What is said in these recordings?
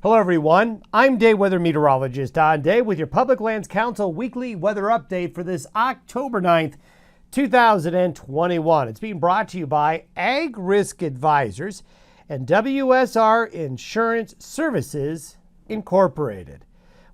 Hello everyone, I'm day weather meteorologist Don Day with your Public Lands Council weekly weather update for this October 9th, 2021. It's being brought to you by Ag Risk Advisors and WSR Insurance Services Incorporated.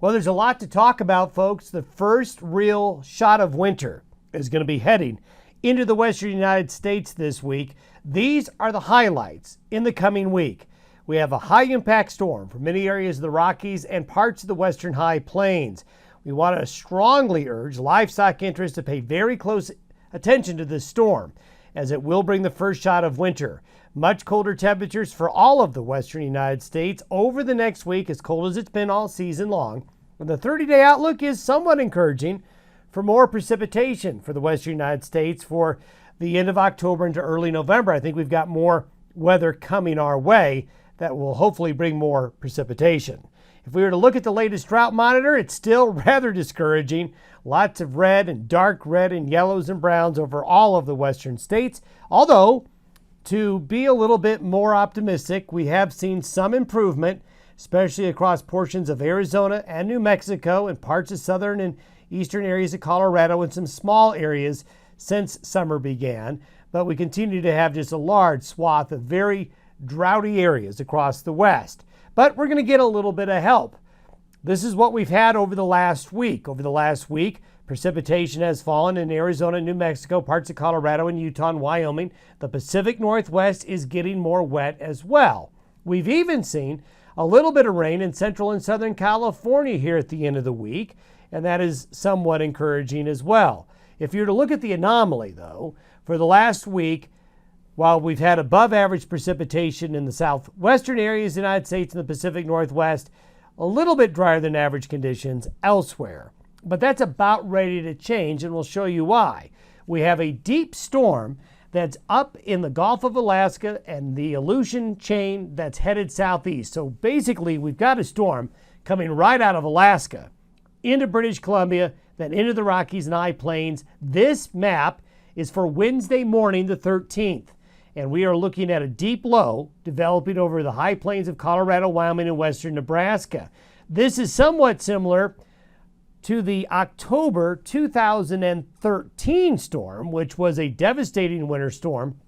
Well, there's a lot to talk about, folks. The first real shot of winter is going to be heading into the western United States this week. These are the highlights in the coming week. We have a high-impact storm for many areas of the Rockies and parts of the western high plains. We want to strongly urge livestock interests to pay very close attention to this storm, as it will bring the first shot of winter. Much colder temperatures for all of the western United States over the next week, as cold as it's been all season long. And the 30-day outlook is somewhat encouraging for more precipitation for the western United States for the end of October into early November. I think we've got more weather coming our way that will hopefully bring more precipitation. If we were to look at the latest drought monitor, it's still rather discouraging. Lots of red and dark red and yellows and browns over all of the western states. Although, to be a little bit more optimistic, we have seen some improvement, especially across portions of Arizona and New Mexico and parts of southern and eastern areas of Colorado and some small areas since summer began. But we continue to have just a large swath of very droughty areas across the west. But we're going to get a little bit of help. This is what we've had over the last week. Over the last week, precipitation has fallen in Arizona, New Mexico, parts of Colorado and Utah and Wyoming. The Pacific Northwest is getting more wet as well. We've even seen a little bit of rain in central and southern California here at the end of the week, and that is somewhat encouraging as well. If you're to look at the anomaly, though, for the last week, while we've had above average precipitation in the southwestern areas of the United States and the Pacific Northwest, a little bit drier than average conditions elsewhere. But that's about ready to change, and we'll show you why. We have a deep storm that's up in the Gulf of Alaska and the Aleutian chain that's headed southeast. So basically, we've got a storm coming right out of Alaska into British Columbia, then into the Rockies and High Plains. This map is for Wednesday morning, the 13th. And we are looking at a deep low developing over the high plains of Colorado, Wyoming, and western Nebraska. This is somewhat similar to the October 2013 storm, which was a devastating winter storm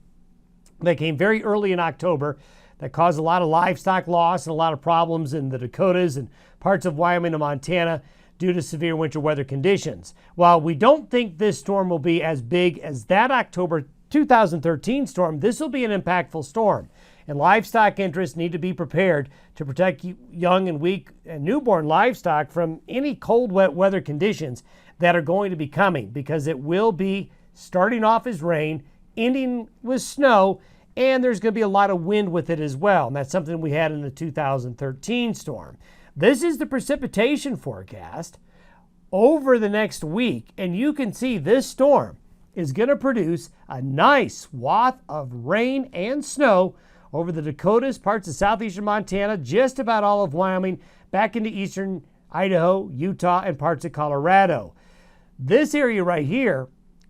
that came very early in October that caused a lot of livestock loss and a lot of problems in the Dakotas and parts of Wyoming and Montana due to severe winter weather conditions. While we don't think this storm will be as big as that October 2013 storm, this will be an impactful storm, and livestock interests need to be prepared to protect young and weak and newborn livestock from any cold, wet weather conditions that are going to be coming, because it will be starting off as rain, ending with snow, and there's going to be a lot of wind with it as well, and that's something we had in the 2013 storm. This is the precipitation forecast over the next week, and you can see this storm is going to produce a nice swath of rain and snow over the Dakotas, parts of southeastern Montana, just about all of Wyoming, back into eastern Idaho, Utah, and parts of Colorado. This area right here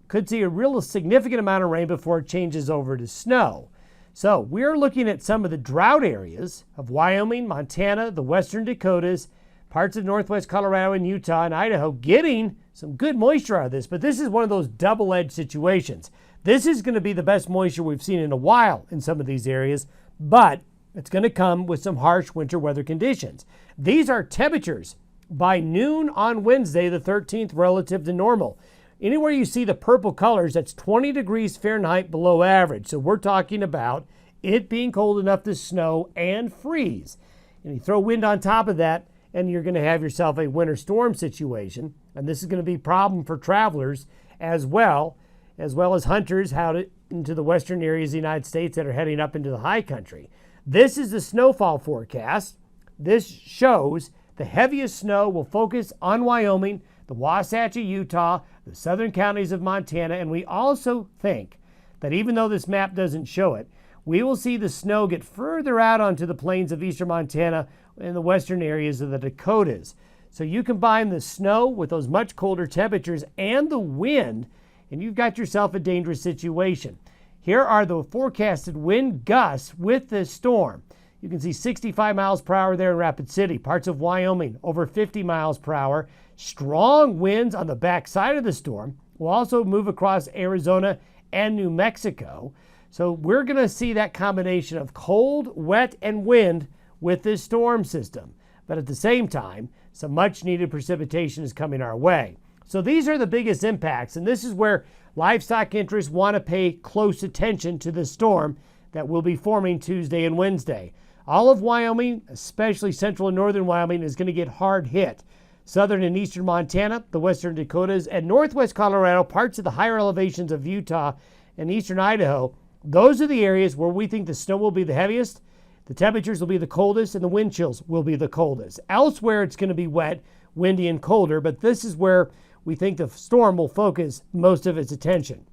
could see a real significant amount of rain before it changes over to snow. So we're looking at some of the drought areas of Wyoming, Montana, the western Dakotas, parts of northwest Colorado and Utah and Idaho getting some good moisture out of this, but this is one of those double-edged situations. This is going to be the best moisture we've seen in a while in some of these areas, but it's going to come with some harsh winter weather conditions. These are temperatures by noon on Wednesday, the 13th, relative to normal. Anywhere you see the purple colors, that's 20 degrees Fahrenheit below average. So we're talking about it being cold enough to snow and freeze. And you throw wind on top of that, and you're going to have yourself a winter storm situation. And this is going to be a problem for travelers as well as hunters out into the western areas of the United States that are heading up into the high country. This is the snowfall forecast. This shows the heaviest snow will focus on Wyoming, the Wasatch of Utah, the southern counties of Montana, and we also think that even though this map doesn't show it, we will see the snow get further out onto the plains of eastern Montana and the western areas of the Dakotas. So you combine the snow with those much colder temperatures and the wind, and you've got yourself a dangerous situation. Here are the forecasted wind gusts with this storm. You can see 65 miles per hour there in Rapid City. Parts of Wyoming, over 50 miles per hour. Strong winds on the backside of the storm will also move across Arizona and New Mexico. So we're going to see that combination of cold, wet, and wind with this storm system. But at the same time, some much needed precipitation is coming our way. So these are the biggest impacts, and this is where livestock interests want to pay close attention to the storm that will be forming Tuesday and Wednesday. All of Wyoming, especially central and northern Wyoming, is going to get hard hit. Southern and eastern Montana, the western Dakotas, and northwest Colorado, parts of the higher elevations of Utah and eastern Idaho, those are the areas where we think the snow will be the heaviest, the temperatures will be the coldest, and the wind chills will be the coldest. Elsewhere, it's going to be wet, windy, and colder, but this is where we think the storm will focus most of its attention.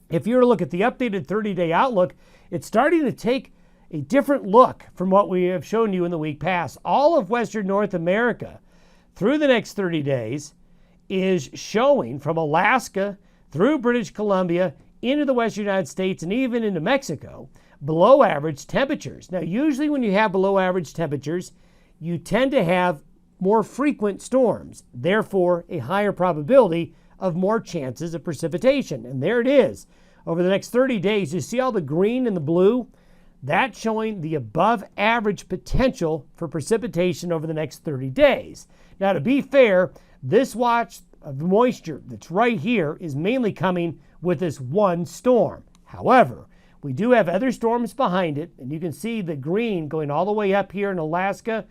If you were to look at the updated 30-day outlook, it's starting to take a different look from what we have shown you in the week past. All of Western North America through the next 30 days is showing from Alaska through British Columbia into the western United States and even into Mexico, below average temperatures. Now, usually when you have below average temperatures, you tend to have more frequent storms, therefore a higher probability of more chances of precipitation. And there it is. Over the next 30 days, you see all the green and the blue? That's showing the above average potential for precipitation over the next 30 days. Now, to be fair, this watch of moisture that's right here is mainly coming with this one storm. However, we do have other storms behind it, and you can see the green going all the way up here in Alaska,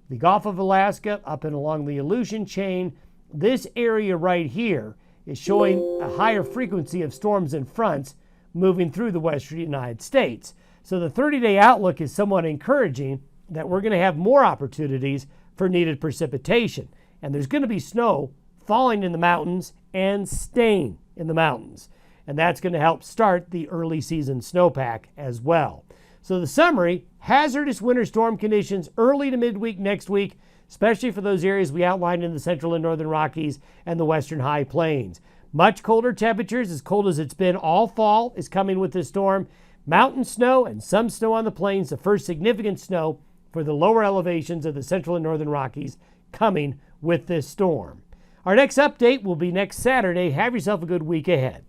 the Gulf of Alaska, up and along the Aleutian chain. This area right here is showing a higher frequency of storms and fronts moving through the western United States. So the 30-day outlook is somewhat encouraging that we're going to have more opportunities for needed precipitation. And there's going to be snow falling in the mountains and staying in the mountains. And that's going to help start the early season snowpack as well. So the summary, hazardous winter storm conditions early to midweek next week, especially for those areas we outlined in the central and northern Rockies and the western high plains. Much colder temperatures, as cold as it's been all fall, is coming with this storm. Mountain snow and some snow on the plains, the first significant snow for the lower elevations of the central and northern Rockies coming with this storm. Our next update will be next Saturday. Have yourself a good week ahead.